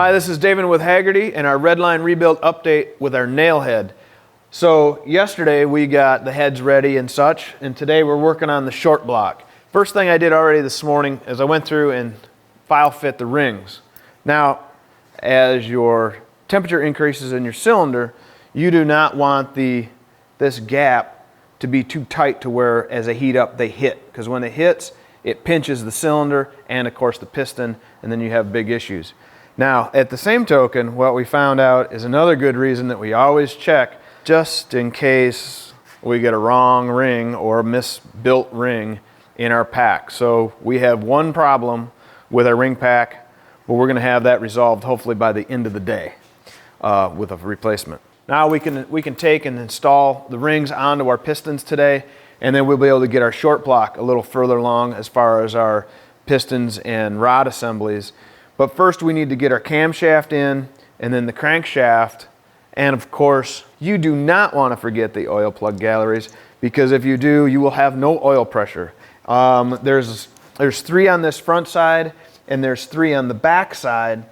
Hi, this is Davin with Hagerty and our Redline rebuild update with our Nailhead. So yesterday we got the heads ready and such, and today we're working on the short block. First thing I did already this morning is I went through and file fit the rings. Now, as your temperature increases in your cylinder, you do not want this gap to be too tight to where as they heat up they hit, because when it hits it pinches the cylinder and of course the piston, and then you have big issues. Now, at the same token, what we found out is another good reason that we always check, just in case we get a wrong ring or a misbuilt ring in our pack. So we have one problem with our ring pack, but we're going to have that resolved hopefully by the end of the day with a replacement. Now we can take and install the rings onto our pistons today, and then we'll be able to get our short block a little further along as far as our pistons and rod assemblies. But first we need to get our camshaft in, and then the crankshaft, and of course you do not want to forget the oil plug galleries, because if you do, you will have no oil pressure. There's 3 on this front side and there's 3 on the back side,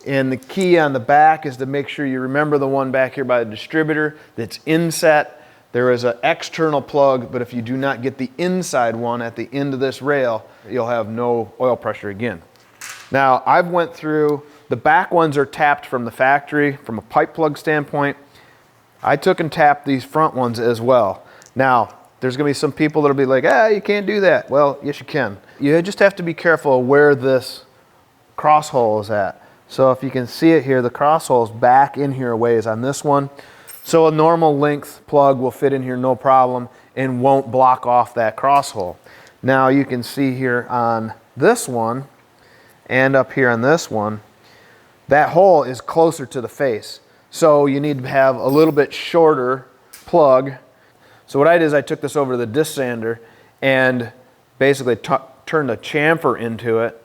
and the key on the back is to make sure you remember the one back here by the distributor that's inset. There is an external plug, but if you do not get the inside one at the end of this rail, you'll have no oil pressure again. Now, I've went through, the back ones are tapped from the factory from a pipe plug standpoint. I took and tapped these front ones as well. Now, there's going to be some people that'll be like, you can't do that. Well, yes you can. You just have to be careful where this cross hole is at. So if you can see it here, the cross hole is back in here a ways on this one. So a normal length plug will fit in here no problem and won't block off that cross hole. Now you can see here on this one and up here on this one, that hole is closer to the face. So you need to have a little bit shorter plug. So what I did is I took this over to the disc sander and basically turned a chamfer into it,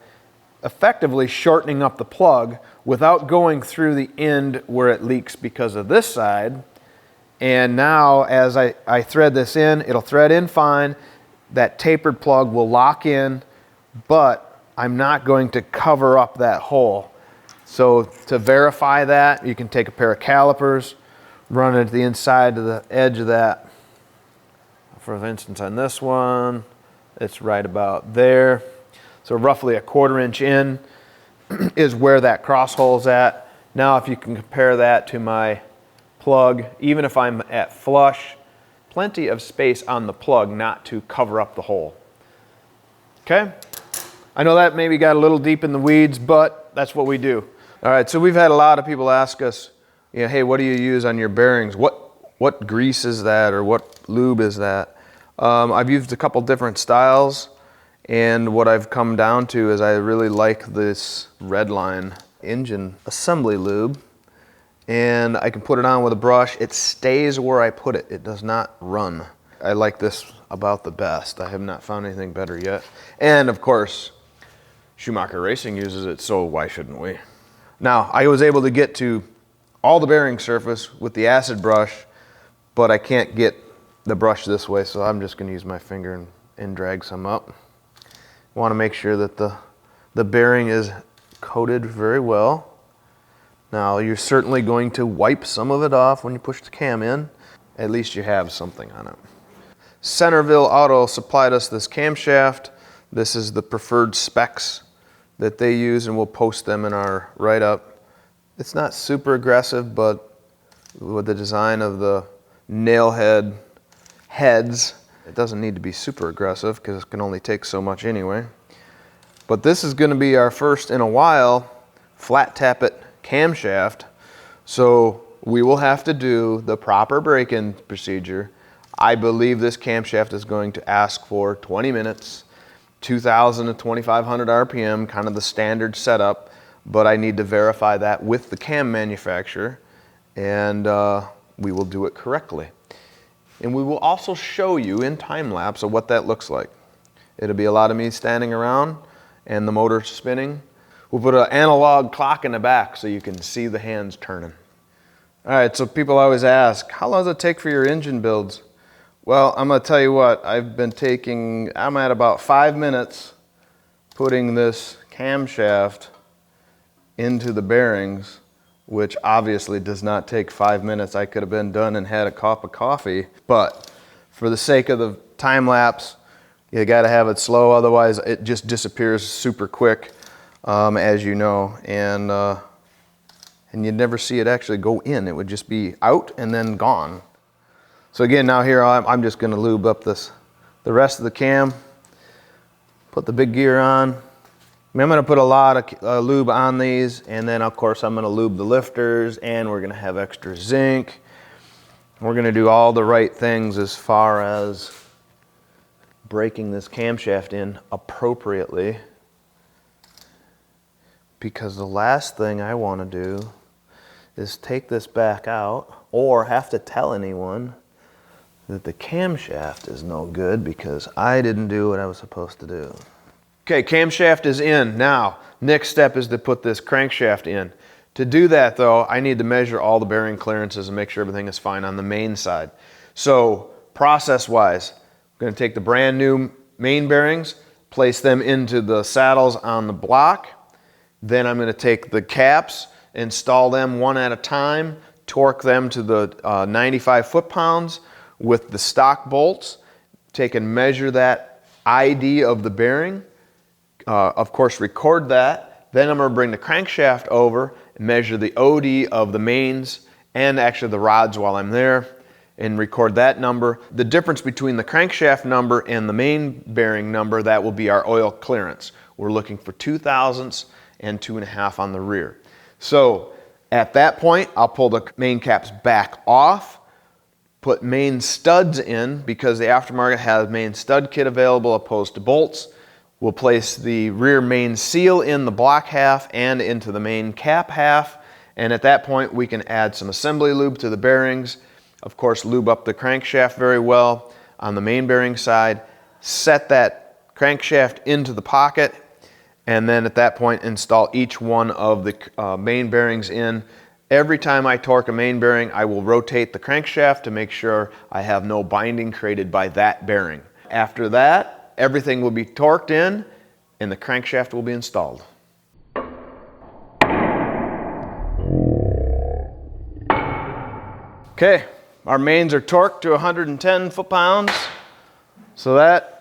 effectively shortening up the plug without going through the end where it leaks because of this side. And now as I thread this in, it'll thread in fine. That tapered plug will lock in, but I'm not going to cover up that hole. So to verify that, you can take a pair of calipers, run it to the inside of the edge of that. For instance, on this one, it's right about there. So roughly a 1/4 inch in is where that cross hole's at. Now if you can compare that to my plug, even if I'm at flush, plenty of space on the plug not to cover up the hole. Okay? I know that maybe got a little deep in the weeds, but that's what we do. All right, so we've had a lot of people ask us, hey, what do you use on your bearings? What grease is that, or what lube is that? I've used a couple different styles, and what I've come down to is I really like this Redline engine assembly lube, and I can put it on with a brush. It stays where I put it. It does not run. I like this about the best. I have not found anything better yet. And of course, Schumacher Racing uses it, so why shouldn't we? Now, I was able to get to all the bearing surface with the acid brush, but I can't get the brush this way, so I'm just going to use my finger and drag some up. I want to make sure that the bearing is coated very well. Now, you're certainly going to wipe some of it off when you push the cam in. At least you have something on it. Centerville Auto supplied us this camshaft. This is the preferred specs that they use, and we'll post them in our write-up. It's not super aggressive, but with the design of the Nailhead heads, it doesn't need to be super aggressive because it can only take so much anyway. But this is going to be our first in a while flat tappet camshaft, so we will have to do the proper break-in procedure. I believe this camshaft is going to ask for 20 minutes, 2,000 to 2,500 RPM, kind of the standard setup, but I need to verify that with the cam manufacturer, and we will do it correctly. And we will also show you in time lapse of what that looks like. It'll be a lot of me standing around and the motor spinning. We'll put an analog clock in the back so you can see the hands turning. All right, so people always ask, how long does it take for your engine builds? Well, I'm going to tell you what, I'm at about 5 minutes putting this camshaft into the bearings, which obviously does not take 5 minutes. I could have been done and had a cup of coffee, but for the sake of the time lapse, you got to have it slow, otherwise it just disappears super quick, as you know, and you'd never see it actually go in. It would just be out and then gone. So again, now here I'm just going to lube up the rest of the cam, put the big gear on. I'm going to put a lot of lube on these, and then of course I'm going to lube the lifters, and we're going to have extra zinc. We're going to do all the right things as far as breaking this camshaft in appropriately, because the last thing I want to do is take this back out or have to tell anyone that the camshaft is no good because I didn't do what I was supposed to do. Okay, camshaft is in. Now, next step is to put this crankshaft in. To do that though, I need to measure all the bearing clearances and make sure everything is fine on the main side. So, process-wise, I'm going to take the brand new main bearings, place them into the saddles on the block. Then I'm going to take the caps, install them one at a time, torque them to the 95 foot-pounds with the stock bolts, take and measure that ID of the bearing, of course record that. Then I'm going to bring the crankshaft over and measure the OD of the mains and actually the rods while I'm there, and record that number. The difference between the crankshaft number and the main bearing number, that will be our oil clearance. We're looking for 2 thousandths and 2.5 on the rear. So at that point, I'll pull the main caps back off, put main studs in because the aftermarket has main stud kit available opposed to bolts. We'll place the rear main seal in the block half and into the main cap half, and at that point we can add some assembly lube to the bearings. Of course, lube up the crankshaft very well on the main bearing side, set that crankshaft into the pocket, and then at that point install each one of the main bearings in. Every time I torque a main bearing, I will rotate the crankshaft to make sure I have no binding created by that bearing. After that, everything will be torqued in and the crankshaft will be installed. Okay, our mains are torqued to 110 foot-pounds, so that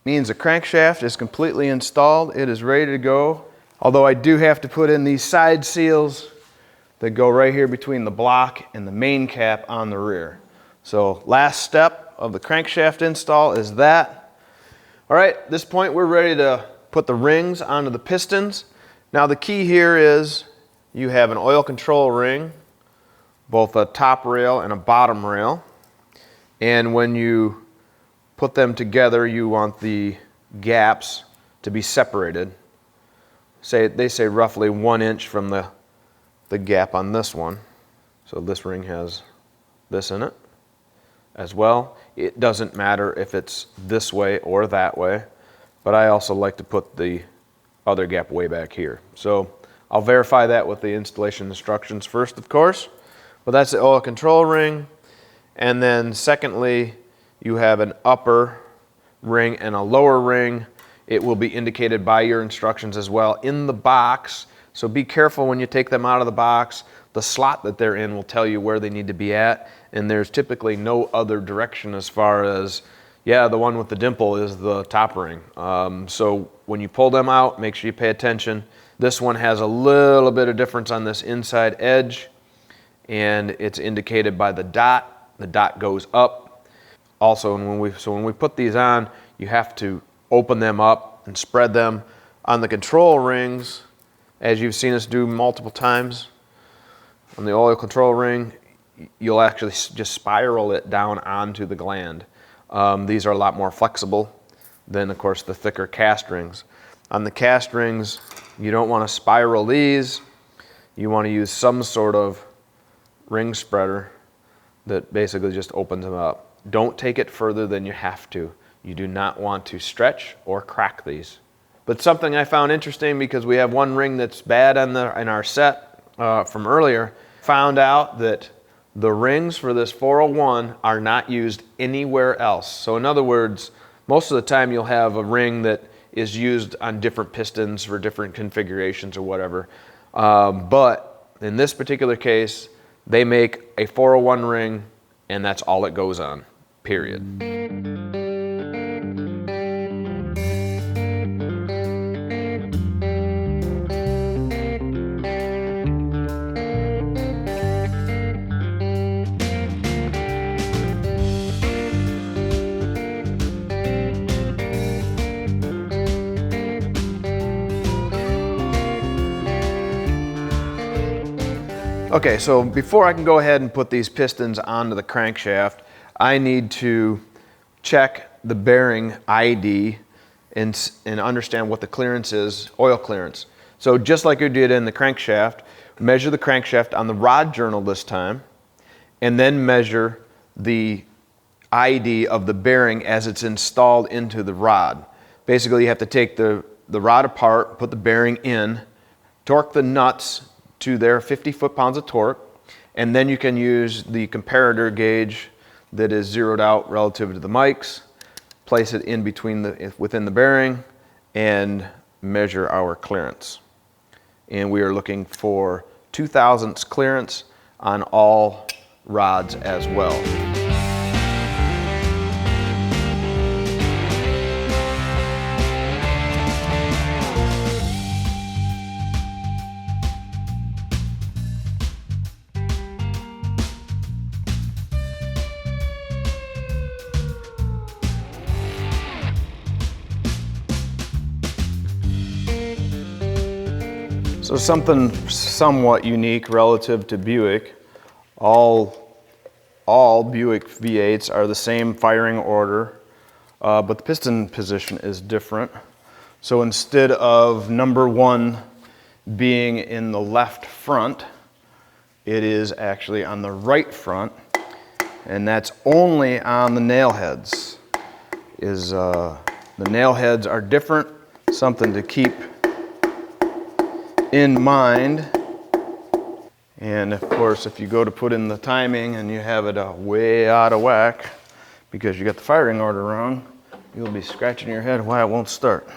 means the crankshaft is completely installed. It is ready to go, although I do have to put in these side seals that go right here between the block and the main cap on the rear. So last step of the crankshaft install is that. All right, at this point we're ready to put the rings onto the pistons. Now the key here is you have an oil control ring, both a top rail and a bottom rail, and when you put them together you want the gaps to be separated. They say roughly 1 inch from the gap on this one. So this ring has this in it as well. It doesn't matter if it's this way or that way, but I also like to put the other gap way back here. So I'll verify that with the installation instructions first, of course. But that's the oil control ring. And then secondly, you have an upper ring and a lower ring. It will be indicated by your instructions as well in the box. So be careful when you take them out of the box. The slot that they're in will tell you where they need to be at, and there's typically no other direction as far as, yeah, the one with the dimple is the top ring. So when you pull them out, make sure you pay attention. This one has a little bit of difference on this inside edge, and it's indicated by the dot. The dot goes up. Also, when we put these on, you have to open them up and spread them. On the control rings, as you've seen us do multiple times, on the oil control ring, you'll actually just spiral it down onto the gland. These are a lot more flexible than, of course, the thicker cast rings. On the cast rings, you don't want to spiral these. You want to use some sort of ring spreader that basically just opens them up. Don't take it further than you have to. You do not want to stretch or crack these. But something I found interesting, because we have one ring that's bad in our set from earlier, found out that the rings for this 401 are not used anywhere else. So in other words, most of the time you'll have a ring that is used on different pistons for different configurations or whatever. But in this particular case, they make a 401 ring, and that's all it goes on, period. Okay, so before I can go ahead and put these pistons onto the crankshaft, I need to check the bearing ID and understand what the clearance is, oil clearance. So just like you did in the crankshaft, measure the crankshaft on the rod journal this time, and then measure the ID of the bearing as it's installed into the rod. Basically, you have to take the rod apart, put the bearing in, torque the nuts to their 50 foot-pounds of torque, and then you can use the comparator gauge that is zeroed out relative to the mics, place it in between within the bearing, and measure our clearance. And we are looking for 2 thousandths clearance on all rods as well. So something somewhat unique relative to Buick. All Buick V8s are the same firing order, but the piston position is different. So instead of number 1 being in the left front, it is actually on the right front, and that's only on the nail heads. The nail heads are different, something to keep in mind. And of course, if you go to put in the timing and you have it way out of whack because you got the firing order wrong, you'll be scratching your head why it won't start.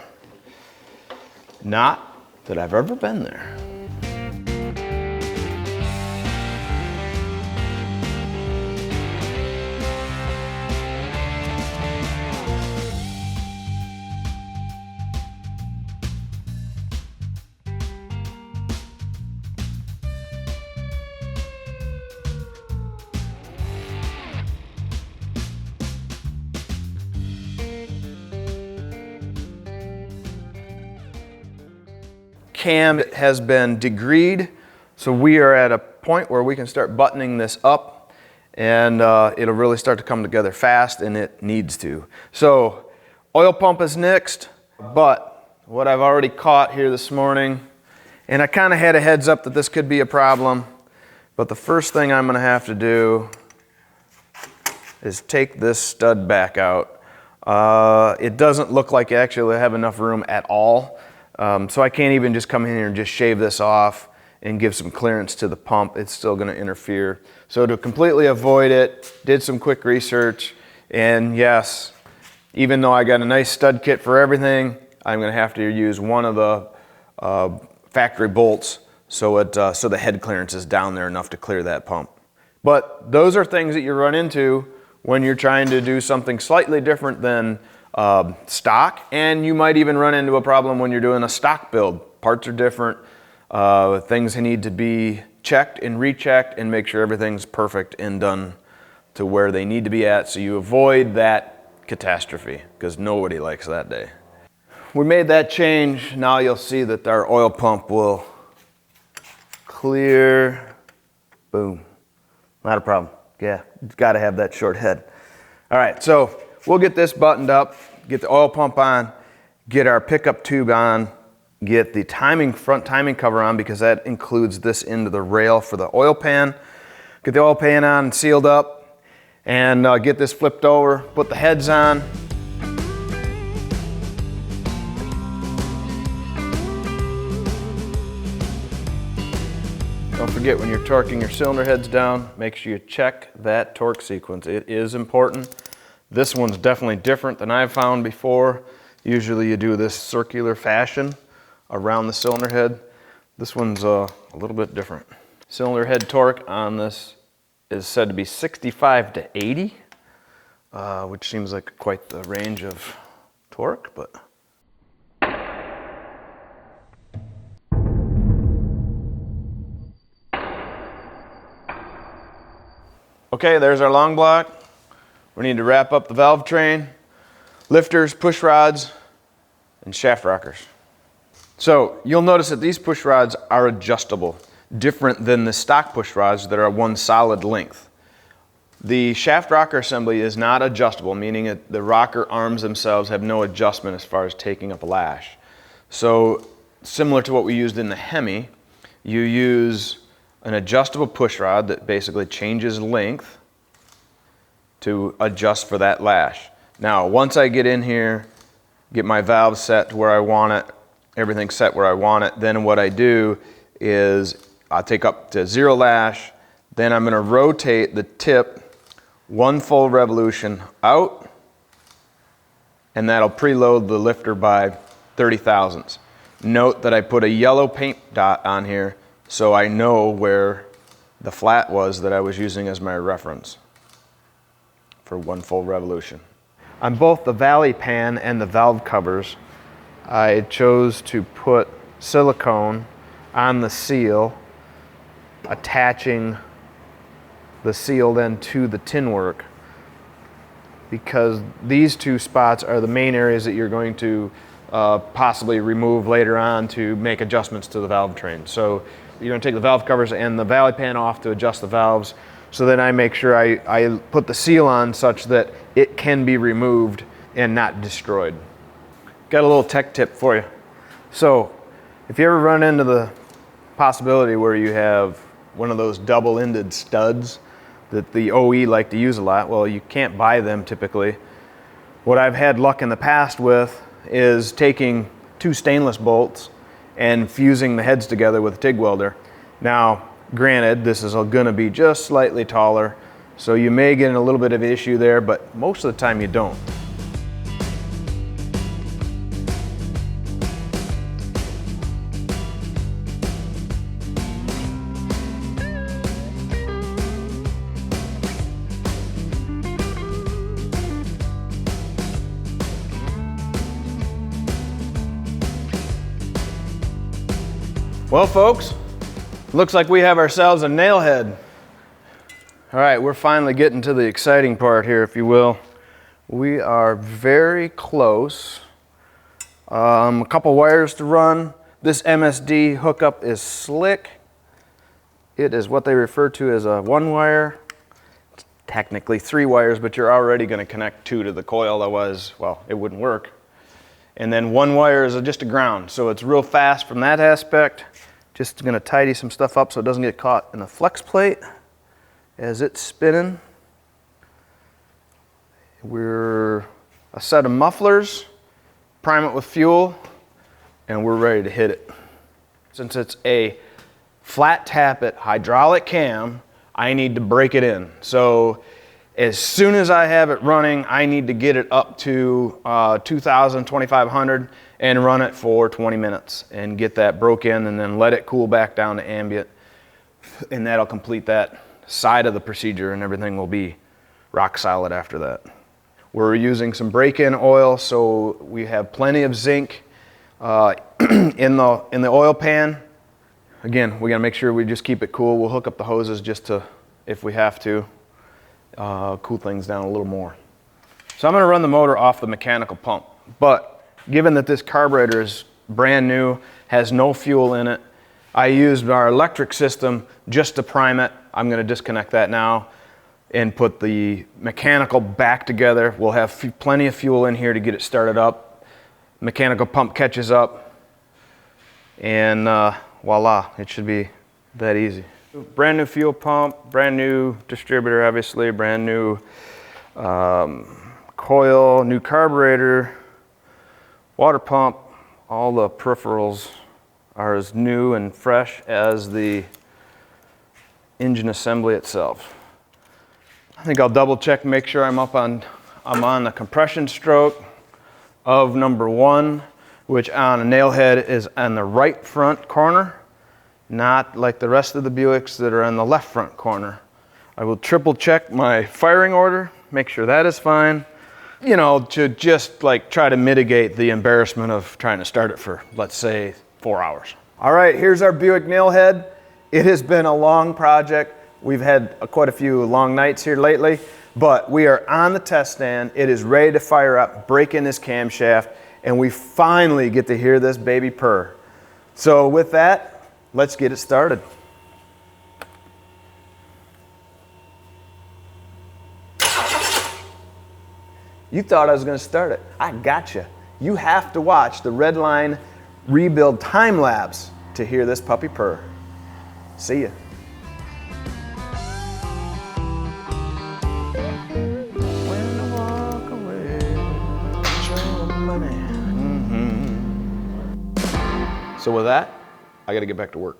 Not that I've ever been there. Cam has been degreed, so we are at a point where we can start buttoning this up, and it'll really start to come together fast, and it needs to. So oil pump is next, but what I've already caught here this morning, and I kind of had a heads up that this could be a problem, but the first thing I'm going to have to do is take this stud back out. It doesn't look like you actually have enough room at all. So I can't even just come in here and just shave this off and give some clearance to the pump. It's still going to interfere. So to completely avoid it, did some quick research, and yes, even though I got a nice stud kit for everything, I'm going to have to use one of the factory bolts so the head clearance is down there enough to clear that pump. But those are things that you run into when you're trying to do something slightly different than stock, and you might even run into a problem when you're doing a stock build. Parts are different, things need to be checked and rechecked and make sure everything's perfect and done to where they need to be at, so you avoid that catastrophe, because nobody likes that day. We made that change. Now you'll see that our oil pump will clear. Boom. Not a problem. Yeah, you've got to have that short head. All right, so we'll get this buttoned up, get the oil pump on, get our pickup tube on, get the front timing cover on, because that includes this end of the rail for the oil pan. Get the oil pan on and sealed up, and get this flipped over, put the heads on. Don't forget, when you're torquing your cylinder heads down, make sure you check that torque sequence. It is important. This one's definitely different than I've found before. Usually you do this circular fashion around the cylinder head. This one's a little bit different. Cylinder head torque on this is said to be 65 to 80, which seems like quite the range of torque, but. Okay, there's our long block. We need to wrap up the valve train, lifters, push rods, and shaft rockers. So you'll notice that these push rods are adjustable, different than the stock push rods that are one solid length. The shaft rocker assembly is not adjustable, meaning that the rocker arms themselves have no adjustment as far as taking up a lash. So similar to what we used in the Hemi, you use an adjustable push rod that basically changes length to adjust for that lash. Now, once I get in here, get my valve set to where I want it, everything set where I want it, then what I do is I'll take up to 0 lash, then I'm going to rotate the tip 1 full revolution out, and that'll preload the lifter by 30 thousandths. Note that I put a yellow paint dot on here so I know where the flat was that I was using as my reference for 1 full revolution. On both the valley pan and the valve covers, I chose to put silicone on the seal, attaching the seal then to the tin work, because these 2 spots are the main areas that you're going to possibly remove later on to make adjustments to the valve train. So you're going to take the valve covers and the valley pan off to adjust the valves. So then I make sure I put the seal on such that it can be removed and not destroyed. Got a little tech tip for you. So if you ever run into the possibility where you have one of those double-ended studs that the OE like to use a lot, well, you can't buy them typically. What I've had luck in the past with is taking 2 stainless bolts and fusing the heads together with a TIG welder. Now, granted, this is going to be just slightly taller, so you may get in a little bit of an issue there, but most of the time you don't. Well, folks, looks like we have ourselves a nailhead. All right, we're finally getting to the exciting part here, if you will. We are very close. A couple wires to run. This MSD hookup is slick. It is what they refer to as a 1 wire. It's technically 3 wires, but you're already going to connect 2 to the coil. Otherwise, well, it wouldn't work. And then 1 wire is just a ground, so it's real fast from that aspect. Just going to tidy some stuff up so it doesn't get caught in the flex plate as it's spinning. We're a set of mufflers, prime it with fuel, and we're ready to hit it. Since it's a flat tappet hydraulic cam, I need to break it in. So as soon as I have it running, I need to get it up to 2,000, 2,500 and run it for 20 minutes and get that broke in and then let it cool back down to ambient. And that'll complete that side of the procedure and everything will be rock solid after that. We're using some break-in oil, so we have plenty of zinc in the oil pan. Again, we gotta make sure we just keep it cool. We'll hook up the hoses just to, if we have to, cool things down a little more. So I'm going to run the motor off the mechanical pump, but given that this carburetor is brand new, has no fuel in it, I used our electric system just to prime it. I'm going to disconnect that now and put the mechanical back together. We'll have plenty of fuel in here to get it started up. Mechanical pump catches up and voila, it should be that easy. Brand new fuel pump, brand new distributor, obviously, brand new coil, new carburetor, water pump. All the peripherals are as new and fresh as the engine assembly itself. I think I'll double check, make sure I'm on the compression stroke of number 1, which on a nailhead is on the right front corner. not like the rest of the Buicks that are on the left front corner. I will triple check my firing order, make sure that is fine, you know, to just like try to mitigate the embarrassment of trying to start it for, let's say, 4 hours. All right, here's our Buick Nailhead. It has been a long project. We've had quite a few long nights here lately, but we are on the test stand. It is ready to fire up, break in this camshaft, and we finally get to hear this baby purr. So with that, let's get it started. You thought I was going to start it. I gotcha. You have to watch the Redline rebuild time lapse to hear this puppy purr. See ya. When I walk away, show money. So with that, I got to get back to work.